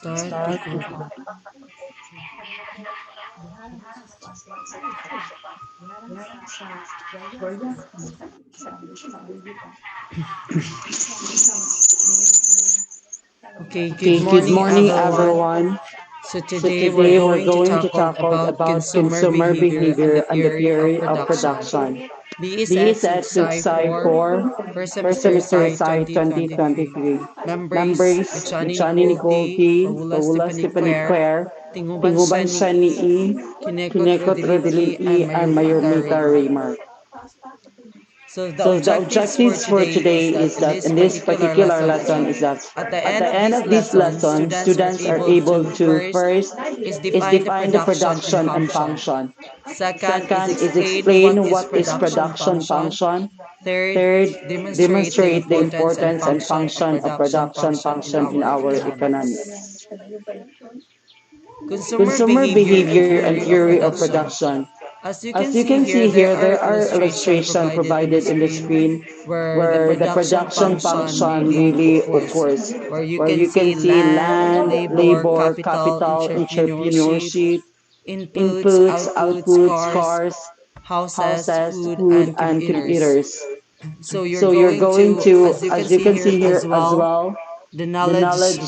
Start recording. Okay, good Okay, good morning morning everyone. everyone. So So today we're today we're going to going to tackle tackle about about consumer consumer behavior and the behavior and the theory of theory of production. production. BS This at at Socsci Socsci 4, for first First semester Semester Sci Sci 2023. 2023. Members, Members, Johnny Johnny Nicole Nicole T, T, Paula Paula Stephanie Stephanie Claire, Claire, Tinguban Tinguban Shani Shani E, E, Kinekot Kinekot Rodilin Rodilin E, and E, and Mayurmita Mayurmita Raymar. Raymar. So the So the objectives for objectives for today is today that is in that this in this particular particular lesson is lesson that is that at the at end the of end this of this lesson, lesson, students are students are able able to to first first is is define the define the production and production and function. function. Second is Second is explain what explain is what is production production function. function. Third, Third, demonstrate the demonstrate the importance and importance and function of function of production production function in function in our our economy. economy. Consumer Consumer behavior and behavior and theory of theory of production. production. As you can As you see can here, see there here, are there are illustration illustrations provided in the provided in the screen screen where the where the production production function function really really occurs, occurs, where you where can you can see see land, land, labor, labor, capital, capital, entrepreneurship, entrepreneurship, inputs, inputs, outputs, outputs, cars, cars, houses, houses, food, food, and and computers. computers. So you're So you're going going to, to, as you can as you see can here see as here as well, well, the the knowledge, knowledge,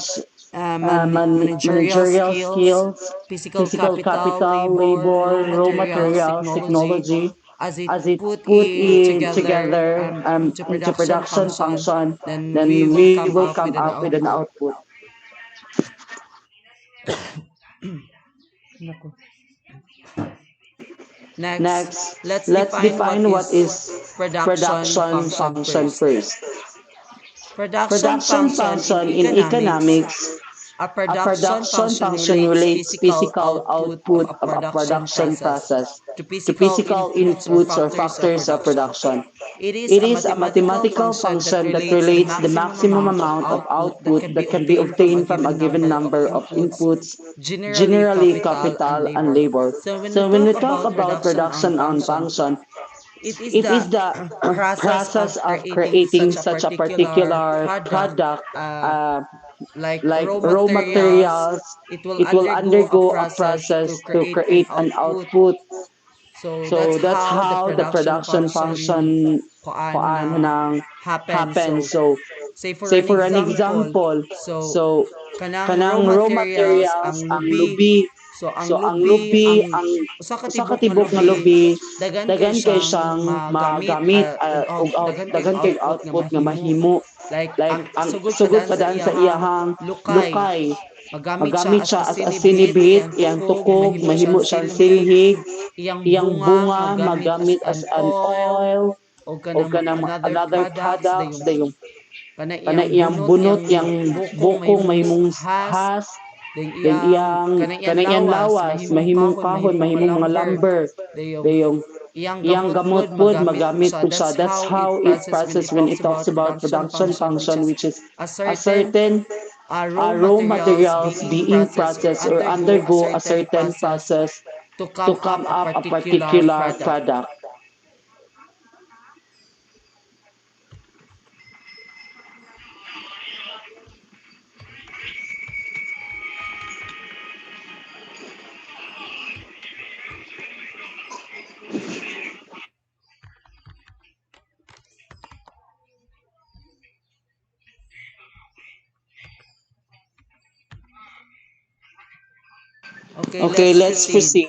managerial managerial skills, skills, physical physical capital, capital, labor, raw labor, raw materials, materials, technology, technology, as it as it put put in in together together into into production production function, function, then we then will we come will up come with an up with an output. output. Naku. Next, Next, let's let's define what define is what is production production function function first. first. Production Production function in function in economics. economics. A A production production function function relates relates physical physical output of output a of a production production process process to to physical physical inputs or inputs or factors of factors of production. production. It is It a is a mathematical mathematical function that function that relates the relates the maximum maximum amount of amount of output that output can be that can be obtained from a obtained from a given given number of number of inputs, inputs, generally generally capital and capital and labor. labor. So when we So when we talk talk about about production and production on function, function, it is it the is the process process of of creating creating such a such a particular particular product, product, uh, uh, like like raw raw materials. materials. It will It will undergo a undergo a process to process to create an create an output. output. So that's So that's how the how the production production function function kuan kuan na nang happen. happen. So So say for say an for an example, example, so so kanang raw kanang raw materials materials ang ang lubi. lubi. So ang So ang lubi, lubi, ang ang usa ka usa ka tibok nga tibok nga lubi, lubi, dagan kay dagan kay siyang siyang magamit, magamit dagan kay dagan kay output nga output nga mahimo. mahimo. Like Like ang ang sugod pa sugod daan pa sa daan sa iyahang iyahang lukay, lukay. magamit siya Magamit as a siya as a sinibit, sinibit, iyang iyang tukog, tukog, mahimo siyang mahimo siyang silhig, silhig, iyang iyang bunga bunga magamit as magamit as an an oil oil o o kanang kanang another another products products dayong dayong kana kana iyang iyang bunot, bunot, iyang yang bukong bukong mahimong mahimong has, has, dayong then iyang iyang kana iyang kana iyang lawas, lawas, mahimong mahimong kahon, kahon, mahimong mga mahimong mga lumber, lumber, dayong dayong iyang iyang gamot gamot pod pod magamit po magamit siya. po That's siya. That's how it how it process when process it when talks it talks about about production production function, which function, is which is a a certain certain raw raw materials materials being being processed or processed or undergo a undergo a certain certain process process to to come up come a up a particular particular product. product. Okay, Okay, let's let's proceed. proceed.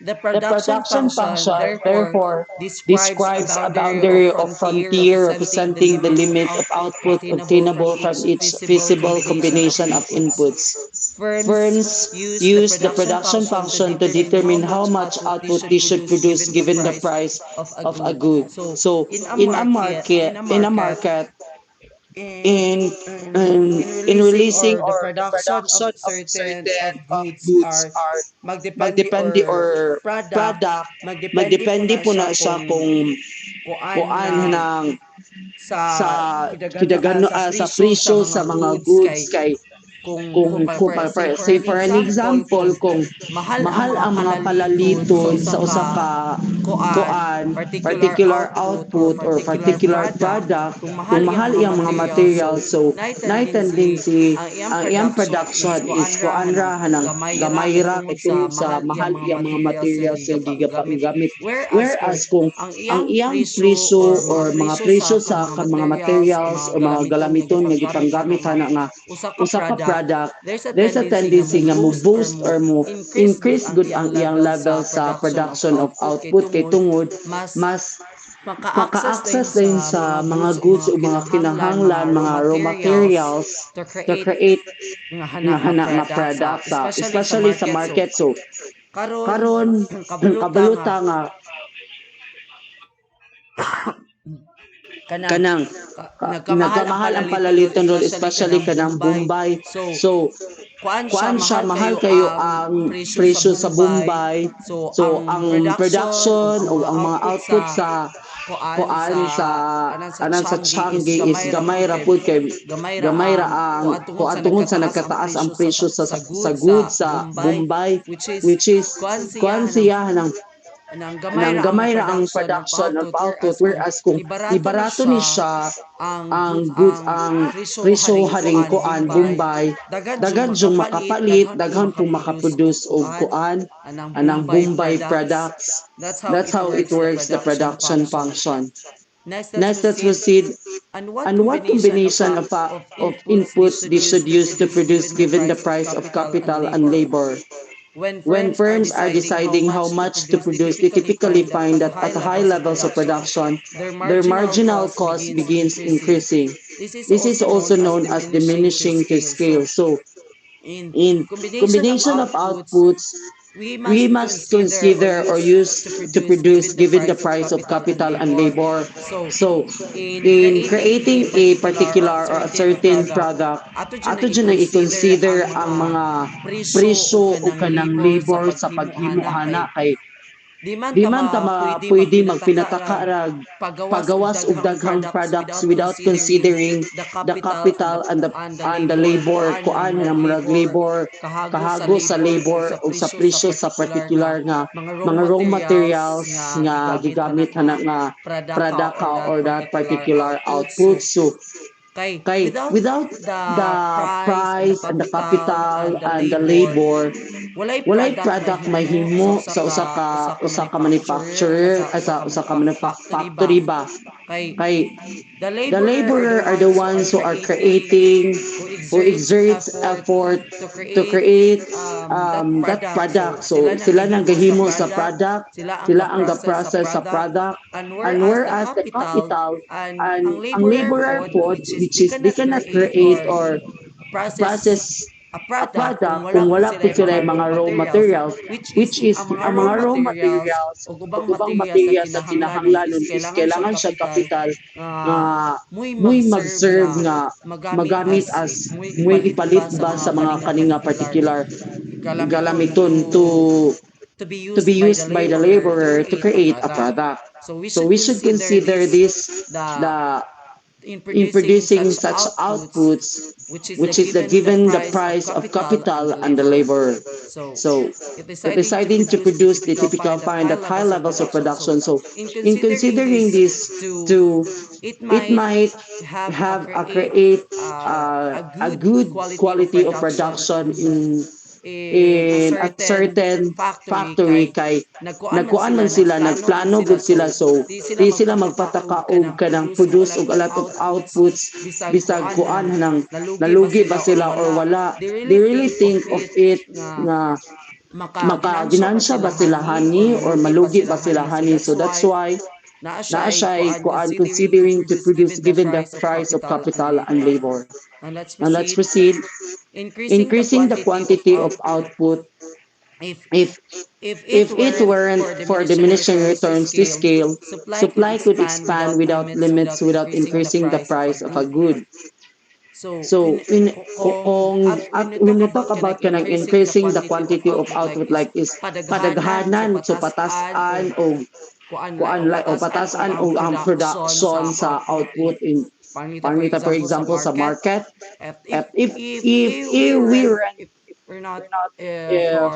The The production production function, function, therefore, therefore, describes a describes a boundary of boundary of frontier frontier representing the representing the limit of limit of output output obtainable from obtainable from each each feasible feasible combination of combination of inputs. inputs. Firms Firms use the use the production production function to function to determine how determine how much much output they output should they should produce produce given the given the price price of a of a good. good. So, So in a in a market, in market, a in a market, market, in in in in releasing releasing or the or the production of production of certain certain of goods goods are are magdepende magdepende or or product product, magdepende po magdepende na po siya na siya kung kung kuan kuan na ng sa sa kidagano kidagano sa sa presyo sa presyo mga sa mga goods kay goods kay say for say an for an example example kung kung mahal ang mahal mga ang mga palaliton sa palaliton usa sa usa ka ka particular output or particular product, kung mahal iyang mga materials, so na tendency ang iyang production is kuan ra hanang gamay ra kay tungod sa mahal iyang mga materials nga gigamit. Whereas kung ang iyang presyo or mga presyo sa mga materials o mga galamiton nga gipanggamit hana nga usa ka product, there's a tendency nga mo boost or mo increase good ang iyang level sa production of output kay tungod mas maka-access din sa mga goods o mga kinahanglan, mga raw materials to create nga hana nga product sa especially sa market. So karon kabaluta nga kanang nagkamahal ang palaliton ron especially kanang Bombay. So kuan siya mahal kayo ang presyo sa Bombay. So ang production o ang mga output sa kuan sa anan sa Changi is gamay ra pud kay gamay ra ang kuan tungod sa nagkataas ang presyo sa goods sa Bombay, which is kuan siya nang gamay ra ang production of output, whereas kung ibarato ni siya ang goods ang presyo haring kuan Bombay, daghan jung makapalit, daghan pong makaproduce og kuan anang Bombay products. That's how it works, the production function. Next, let's proceed. And what combination of inputs they should use to produce given the price of capital and labor? When firms are deciding how much to produce, they typically find that at high levels of production, their marginal cost begins increasing. This is also known as diminishing to scale. So, in combination of outputs, we must consider or use to produce given the price of capital and labor. So, in creating a particular or a certain product, ato dyan na i-consider ang mga presyo o kanang labor sa paghimo hana kay di man ta pwede magpinataka rag pagawas og daghang products without considering the capital and the labor kuan nga murag labor kahago sa labor ug sa presyo sa particular nga mga raw materials nga gigamit hana nga product or that particular output. So kay without the price and the capital and the labor, walay product mahimo sa usa ka manufacturer sa usa ka factory ba kay the laborer are the ones who are creating, who exerts effort to create that product. So sila nang gahimo sa product, sila ang ga-process sa product, and whereas the capital and ang laborer po, which is they cannot create or process a product kung wala po sila yung mga raw materials, which is ang mga raw materials o ubang materials na kinahanglanon is kailangan siya kapital nga muy mag-serve nga magamit as muy ipalit ba sa mga kaninga particular galamiton to be used by the laborer to create a product. So we should consider this the in producing such outputs, which is the given the price of capital and the labor. So, if deciding to produce, they typically find at high levels of production. So, in considering this, to it might have a create a good quality of production in a certain factory kay nagkuan man sila nagplano gud sila, so di sila magpataka og kanang produce og a lot of outputs bisag kuan nang nalugi ba sila or wala. They really think of it nga makaginansya ba sila hani or malugi ba sila hani. So that's why naa siya kuan considering to produce given the price of capital and labor. Now let's proceed. Increasing the quantity of output, if it weren't for diminishing returns to scale, supply could expand without limits without increasing the price of a good. So when we talk about kanang increasing the quantity of output, like is padaghanan, so patasan o kuan like o patasan o ang production sa output in pangita for example sa market. If we run, we're not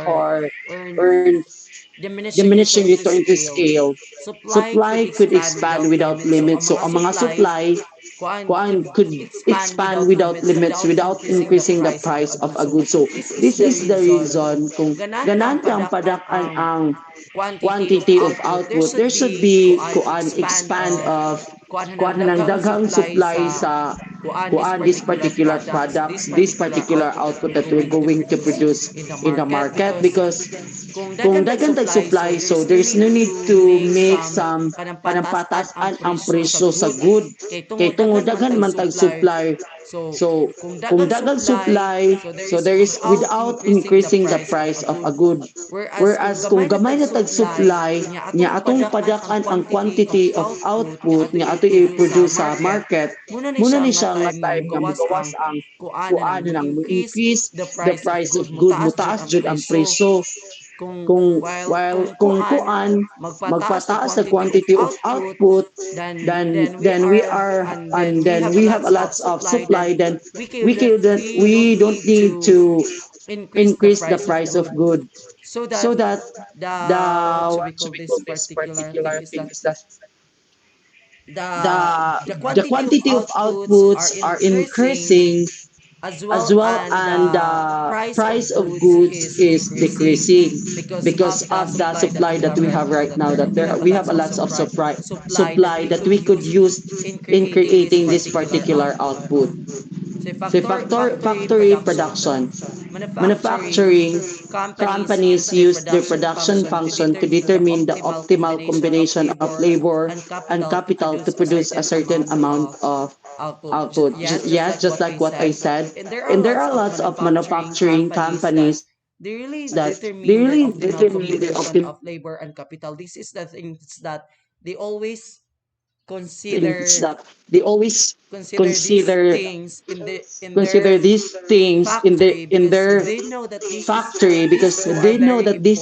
for earn diminishing return to scale. Supply could expand without limits. So ang mga supply could expand without limits without increasing the price of a good. So this is the reason kung ganan kang padakan ang quantity of output, there should be kuan expand of kuan ng daghang supply sa kuan this particular products, this particular output that we're going to produce in the market because kung daghan tag supply, so there's no need to make some kanang patasan ang presyo sa good kay tungod daghan man tag supply. So kung daghang supply, so there is without increasing the price of a good. Whereas kung gamay na tag supply, niya atong padakan ang quantity of output niya ato i-produce sa market, muna ni siya nga time nga mugawas ang kuan nang mo-increase the price of good, mutaas jud ang presyo. Kung kuan magpataas sa quantity of output, then we are and then we have a lots of supply, then we don't need to increase the price of good so that the what should we call this particular thing is that the quantity of outputs are increasing as well and the price of goods is decreasing because of the supply that we have right now, that there we have a lots of supply that we could use in creating this particular output. So factory production. Manufacturing companies use their production function to determine the optimal combination of labor and capital to produce a certain amount of output. Yes, just like what I said. And there are lots of manufacturing companies that they really determine their optimal things that they always consider these things in their factory because they know that these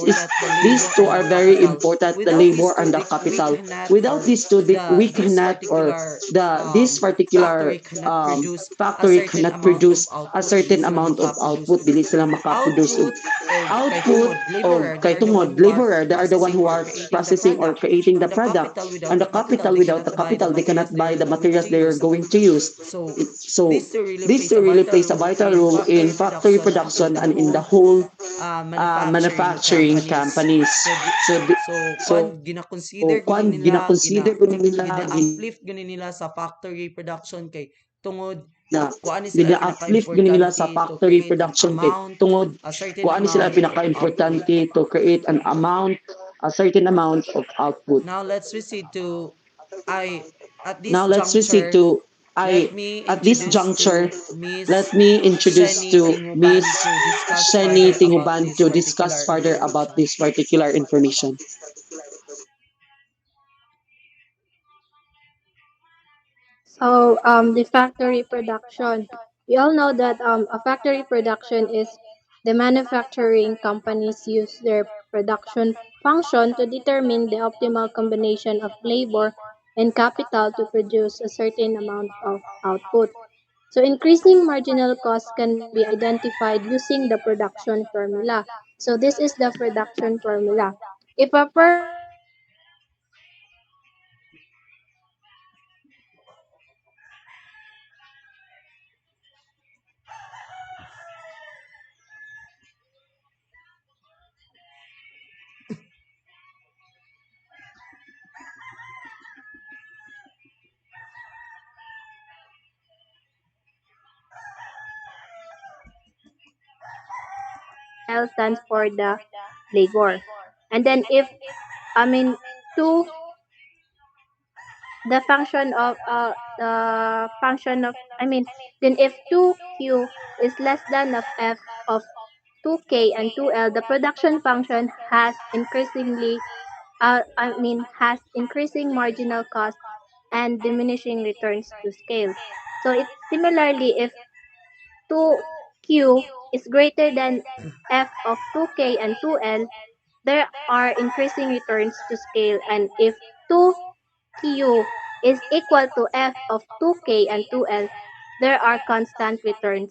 two are very important, the labor and the capital. Without these two we cannot, or this particular factory cannot produce a certain amount of output, dili sila makaproduce og output o kay tungod laborer, they are the one who are processing or creating the product, and the capital, without the capital they cannot buy the materials they are going to use. So this really plays a vital role in factory production and in the whole manufacturing companies. So kwan gina-consider ko nila na gina-uplift gini nila sa factory production kay tungod kuan ni sila pinaka-importante to create an amount, a certain amount of output. Now let's proceed to I at this juncture, let me introduce to Miss Shani Tinguban to discuss further about this particular information. So, the factory production. We all know that a factory production is the manufacturing companies use their production function to determine the optimal combination of labor and capital to produce a certain amount of output. So, increasing marginal costs can be identified using the production formula. So, this is the production formula. If a person produces 2L stands for the labor. And then if I mean 2 the function of I mean then if 2Q is less than of F of 2K and 2L, the production function has has increasing marginal cost and diminishing returns to scale. So it's similarly if 2Q is greater than F of 2K and 2L, there are increasing returns to scale, and if 2Q is equal to F of 2K and 2L, there are constant returns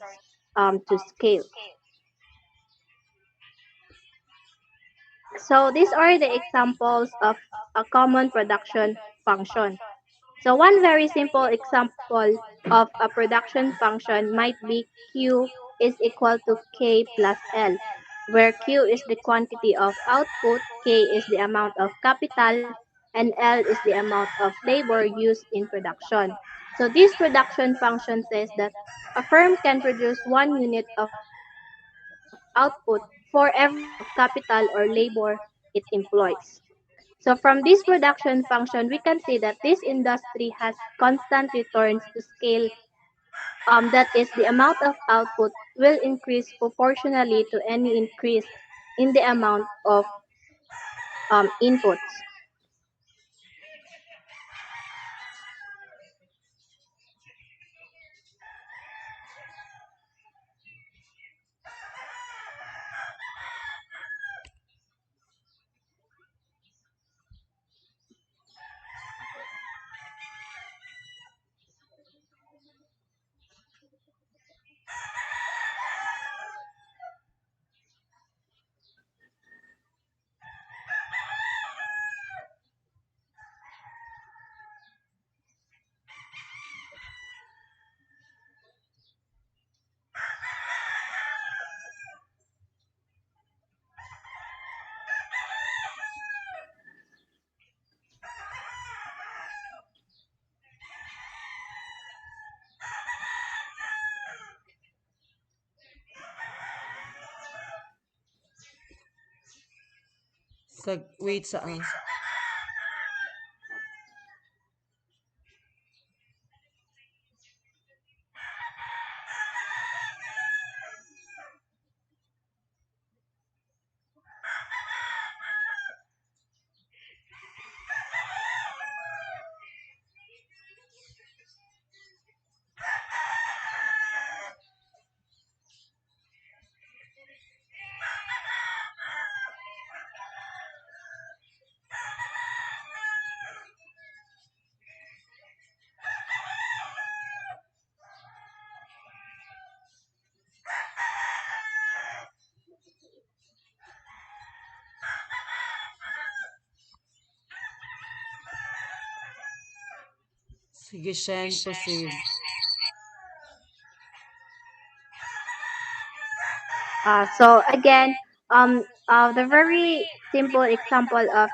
to scale. So these are the examples of a common production function. So one very simple example of a production function might be Q is equal to K plus L, where Q is the quantity of output, K is the amount of capital, and L is the amount of labor used in production. So this production function says that a firm can produce 1 unit of output for every unit of capital or labor it employs. So from this production function, we can see that this industry has constant returns to scale. That is, the amount of output will increase proportionally to any increase in the amount of inputs. Wait sa Sige, Shen, proceed. So again, the very simple example of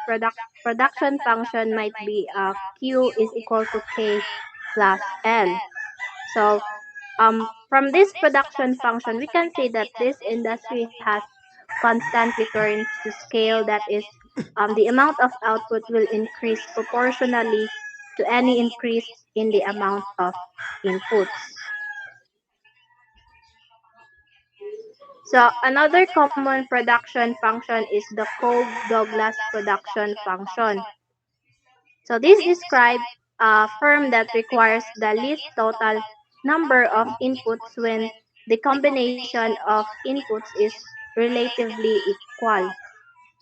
production function might be Q is equal to K plus L. So from this production function, we can say that this industry has constant returns to scale. That is, the amount of output will increase proportionally to any increase in the amount of inputs. So another common production function is the Cobb-Douglas production function. So this describes a firm that requires the least total number of inputs when the combination of inputs is relatively equal.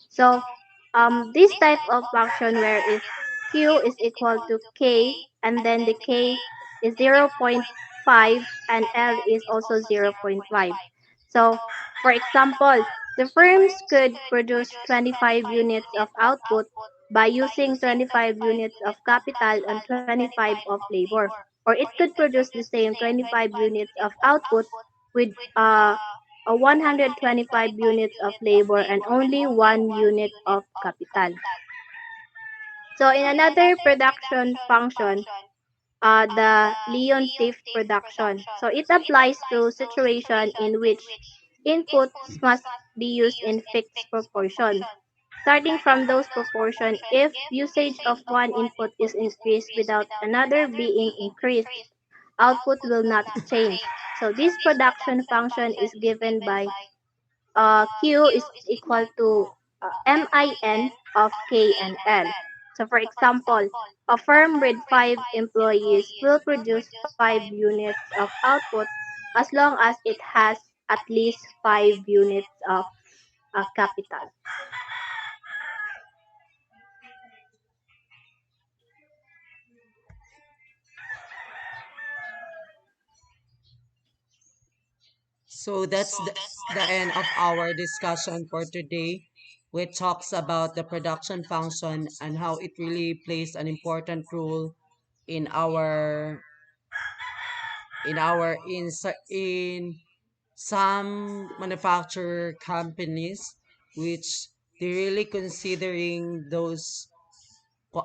So this type of function where if Q is equal to K and then the K is zero point 0.5 and L is also zero point 0.5. So for example, the firms could produce 25 units of output by using 25 units of capital and 25 of labor. Or it could produce the same 25 units of output with a 125 units of labor and only 1 unit of capital. So in another production function, the Leon-Tiff production. So it applies to situation in which inputs must be used in fixed proportion. Starting from those proportion, if usage of one input is increased without another being increased, output will not change. So this production function is given by Q is equal to MIN of K and L. So for example, a firm with 5 employees will produce 5 units of output as long as it has at least 5 units of capital. So that's the end of our discussion for today. which talks about the production function and how it really plays an important role in in some manufacturer companies, which they really considering those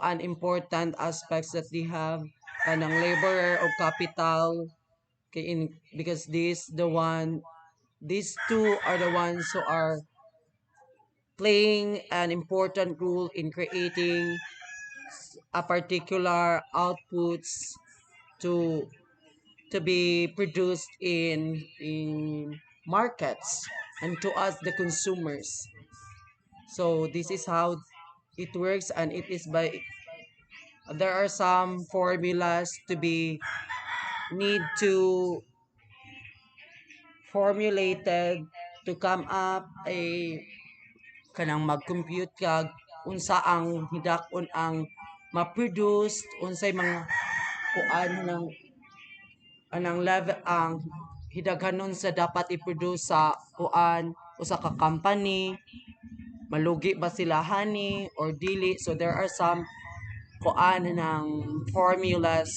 an important aspects that they have kanang laborer or capital because these two are the ones who are playing an important role in creating a particular outputs to to be produced in markets and to us the consumers. So this is how it works, and it is by there are some formulas to be need to formulated to come up a kanang mag-compute kag unsa ang hidakon ang ma-produce unsay mga kuan ng anang level ang hidaghanon sa dapat i-produce sa kuan usa ka company, malugi ba sila hani or dili. So there are some kuan ng formulas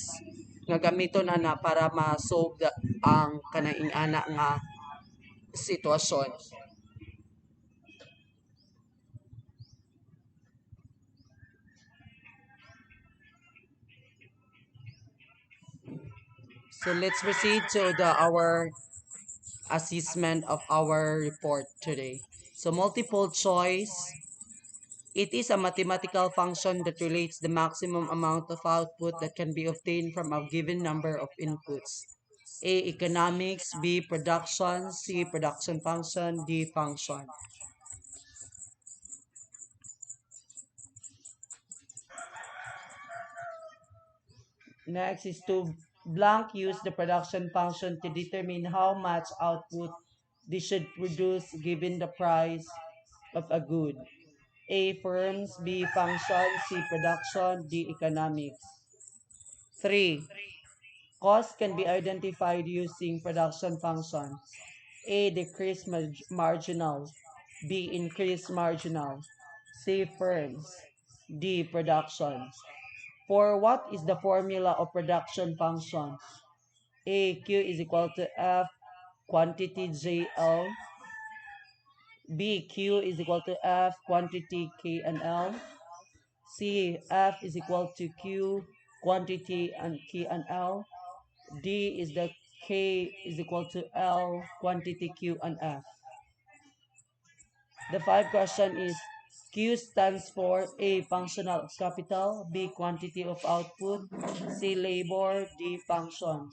nga gamiton na para ma-solve ang kanang ana nga sitwasyon. So let's proceed to the our assessment of our report today. So multiple choice, it is a mathematical function that relates the maximum amount of output that can be obtained from a given number of inputs. A. Economics. B. Production. C. Production function. D. Function. Next is to blank use the production function to determine how much output they should produce given the price of a good. A. Firms. B. Function. C. Production. D. Economics. 3. Cost can be identified using production functions. A. Decrease marginal. B. Increase marginal. C. Firms. D. Production. For what is the formula of production function? A. Q is equal to F quantity JL. B. Q is equal to F quantity K and L. C. F is equal to Q quantity and K and L. D is the K is equal to L quantity Q and F. The five question is Q stands for A. Functional capital. B. Quantity of output. C. Labor. D. Function.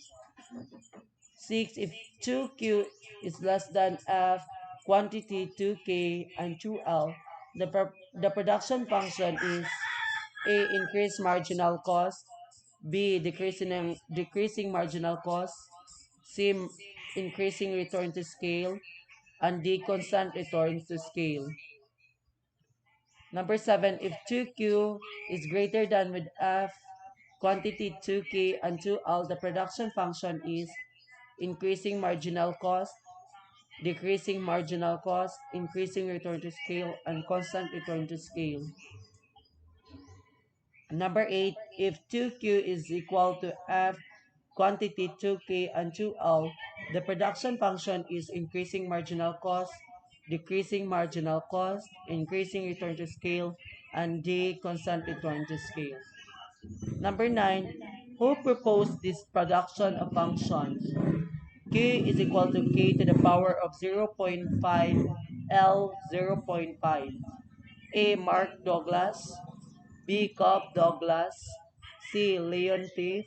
6. If 2Q is less than F, quantity 2K and 2L, the production function is A. Increase marginal cost. B. Decreasing marginal cost. C. Increasing return to scale. And D. Constant return to scale. Number 7. If 2Q is greater than with F, quantity 2K and 2L, the production function is increasing marginal cost, decreasing marginal cost, increasing return to scale, and constant return to scale. Number 8, if 2Q is equal to F quantity 2K and 2L, the production function is increasing marginal cost, decreasing marginal cost, increasing return to scale, and D constant return to scale. Number 9, who proposed this production of function? Q is equal to K to the power of 0.5 L 0.5. A. Mark Douglas. B. Cobb Douglas. C. Leon Thief.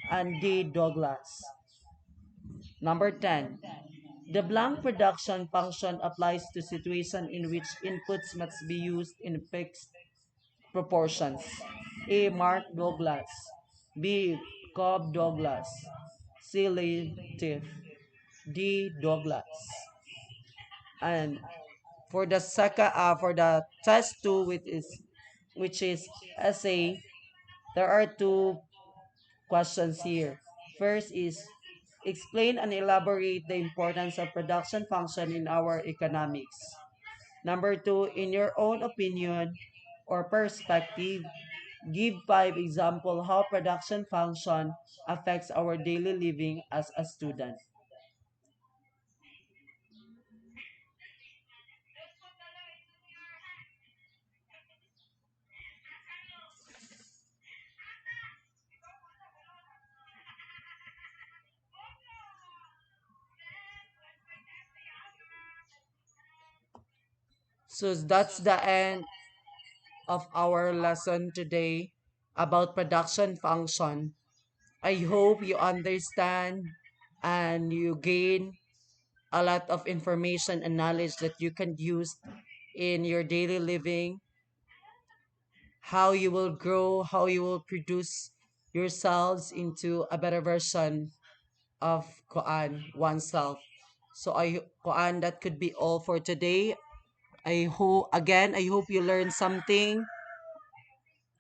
And D. Douglas. Number 10. The blank production function applies to situation in which inputs must be used in fixed proportions. A. Mark Douglas. B. Cobb Douglas. C. Leon Thief. D. Douglas. And for the test two, which is essay, there are two questions here. First is explain and elaborate the importance of production function in our economics. Number two, in your own opinion or perspective, give 5 example how production function affects our daily living as a student. So that's the end of our lesson today about production function. I hope you understand and you gain a lot of information and knowledge that you can use in your daily living, how you will grow, how you will produce yourselves into a better version of oneself. So that could be all for today. I hope you learned something,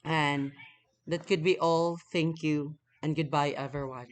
and that could be all. Thank you and goodbye everyone.